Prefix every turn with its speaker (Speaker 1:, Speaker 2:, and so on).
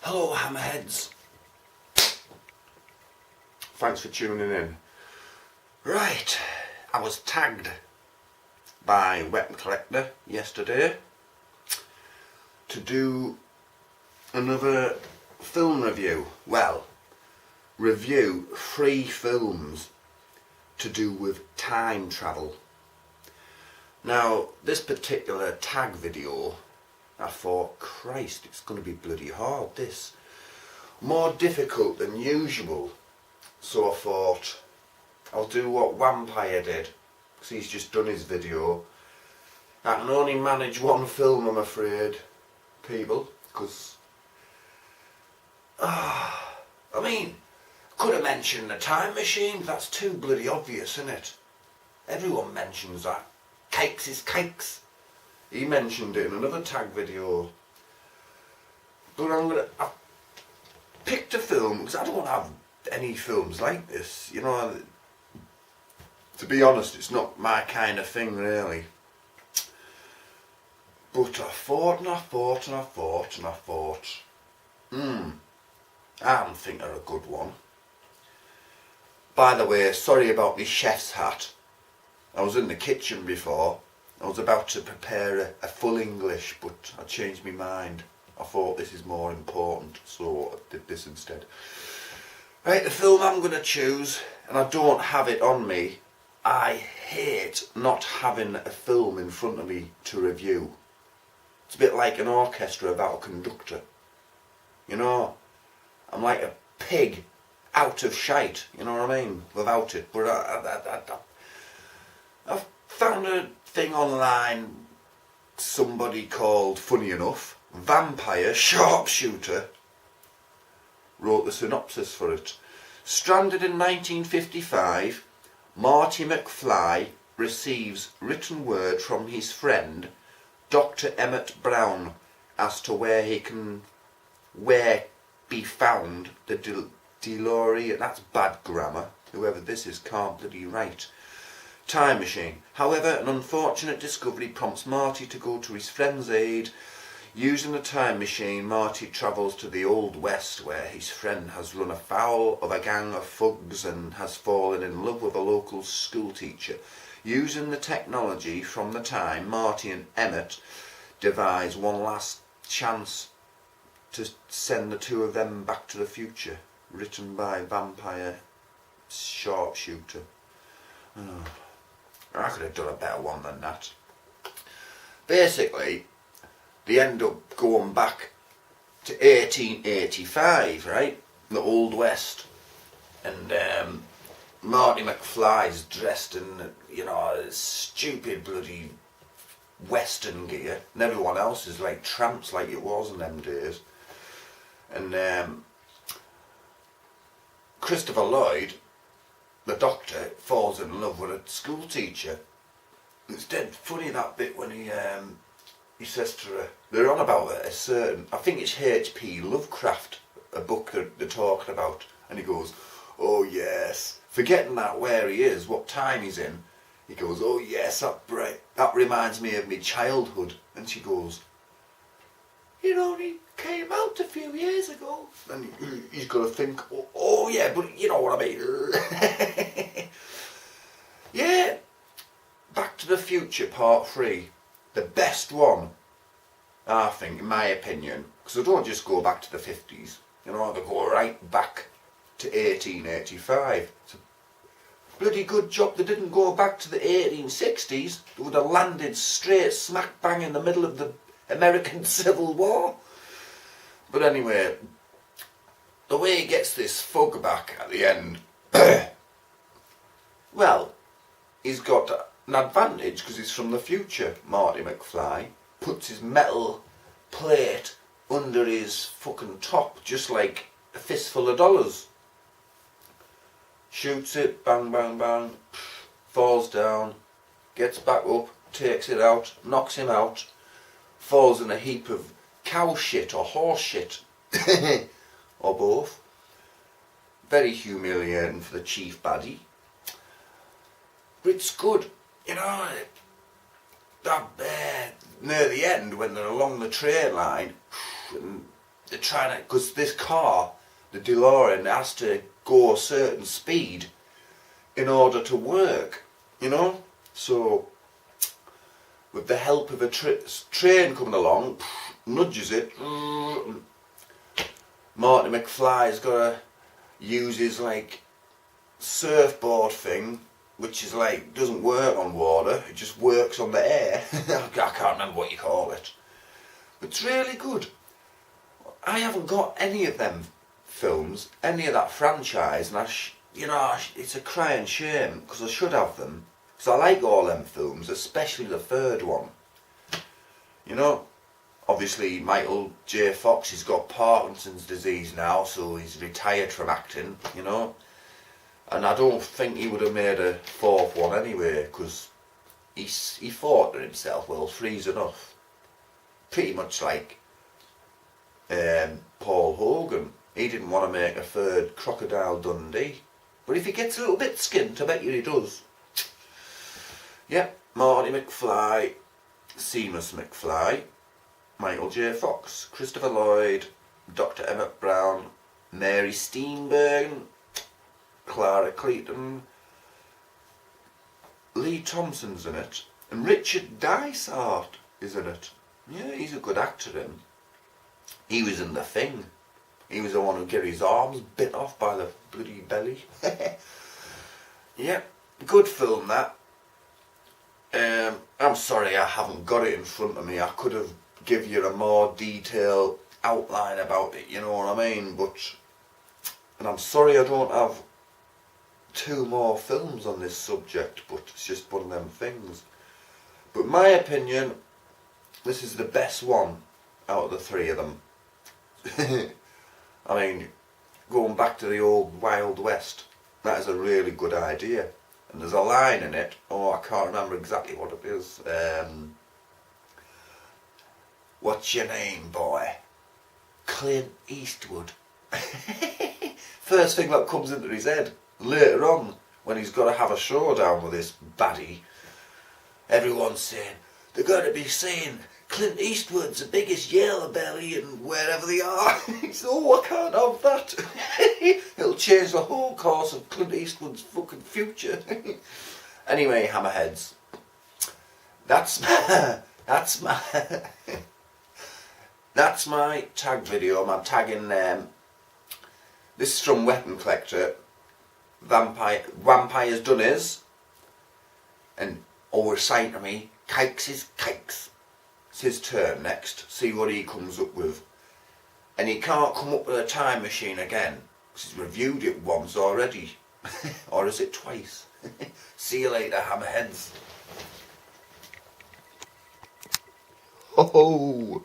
Speaker 1: Hello, hammerheads. Thanks for tuning in. Right, I was tagged by Wet Collector yesterday to do another film review. Well, review 3 films to do with time travel. Now, this particular tag video, I thought, Christ, it's going to be bloody hard, this. More difficult than usual. So I thought, I'll do what Vampire did, because he's just done his video. I can only manage one film, I'm afraid, people, because... I mean, could have mentioned the time machine, but that's too bloody obvious, isn't it? Everyone mentions that. Cakes is cakes. He mentioned it in another tag video. But I've picked a film, because I don't have any films like this. You know, to be honest, it's not my kind of thing, really. But I thought, I think they're a good one. By the way, sorry about my chef's hat. I was in the kitchen before. I was about to prepare a full English, but I changed my mind. I thought this is more important, so I did this instead. Right, the film I'm going to choose, and I don't have it on me. I hate not having a film in front of me to review. It's a bit like an orchestra without a conductor. You know, I'm like a pig out of shite, you know what I mean, without it. But I've found a thing online, somebody called, funny enough, Vampire Sharpshooter, wrote the synopsis for it. Stranded in 1955, Marty McFly receives written word from his friend, Dr. Emmett Brown, as to where be found the DeLorean, that's bad grammar, whoever this is can't bloody write, time machine. However, an unfortunate discovery prompts Marty to go to his friend's aid. Using the time machine, Marty travels to the Old West, where his friend has run afoul of a gang of thugs and has fallen in love with a local school teacher. Using the technology from the time, Marty and Emmett devise one last chance to send the two of them back to the future. Written by Vampire Sharpshooter. Oh, I could have done a better one than that. Basically, they end up going back to 1885, right? The Old West. And Marty McFly's dressed in, you know, stupid bloody Western gear. And everyone else is like tramps like it was in them days. And Christopher Lloyd, the doctor, falls in love with a school teacher. It's dead funny, that bit when he says to her, they're on about a certain, I think it's H.P. Lovecraft, a book that they're talking about, and he goes, oh yes, forgetting that where he is, what time he's in, he goes, oh yes, that reminds me of my childhood. And she goes, it only came out a few years ago. And he's got to think, oh yeah, but you know what I mean. Yeah, Back to the Future Part 3. The best one, I think, in my opinion, because they don't just go back to the 50s, you know, they go right back to 1885. It's a bloody good job they didn't go back to the 1860s. They would have landed straight smack bang in the middle of the American Civil War. But anyway, the way he gets this thug back at the end, well, he's got an advantage because he's from the future. Marty McFly puts his metal plate under his fucking top, just like a fistful of dollars. Shoots it, bang, bang, bang, falls down, gets back up, takes it out, knocks him out, falls in a heap of cow shit or horse shit, or both. Very humiliating for the chief baddie. But it's good, you know, that near the end when they're along the train line, and they're trying to, because this car, the DeLorean, has to go a certain speed in order to work, you know. So with the help of a train coming along, nudges it. Marty McFly's got to use his like surfboard thing, which is like doesn't work on water, it just works on the air. I can't remember what you call it, but it's really good. I haven't got any of them films, any of that franchise, and it's a crying shame because I should have them, because I like all them films, especially the third one. You know, obviously Michael J. Fox, he's got Parkinson's disease now, so he's retired from acting, you know. And I don't think he would have made a fourth one anyway, because he thought to himself, well, three's enough. Pretty much like Paul Hogan. He didn't want to make a third Crocodile Dundee. But if he gets a little bit skint, I bet you he does. Yep, Marty McFly, Seamus McFly, Michael J. Fox, Christopher Lloyd, Dr. Emmett Brown, Mary Steenburgen, Clara Clayton, Lee Thompson's in it, and Richard Dysart is in it. Yeah, he's a good actor, him. He was in The Thing. He was the one who got his arms bit off by the bloody belly. Yeah, good film that. I'm sorry I haven't got it in front of me. I could have give you a more detailed outline about it, you know what I mean? And I'm sorry I don't have 2 more films on this subject, but it's just one of them things. But my opinion, this is the best one out of the 3 of them. I mean, going back to the old Wild West, that is a really good idea. And there's a line in it, I can't remember exactly what it is. What's your name, boy? Clint Eastwood. First thing that comes into his head. Later on, when he's got to have a showdown with this baddie, everyone's saying, they're going to be saying, Clint Eastwood's the biggest yellow belly and wherever they are. I can't have that. It'll change the whole course of Clint Eastwood's fucking future. Anyway, hammerheads. That's my tag video. I'm tagging this is from Weapon Collector. Vampire's done his, and always saying to me, cakes is cakes. It's his turn next. See what he comes up with. And he can't come up with a time machine again, because he's reviewed it once already. Or is it twice? See you later, hammerheads. Ho ho!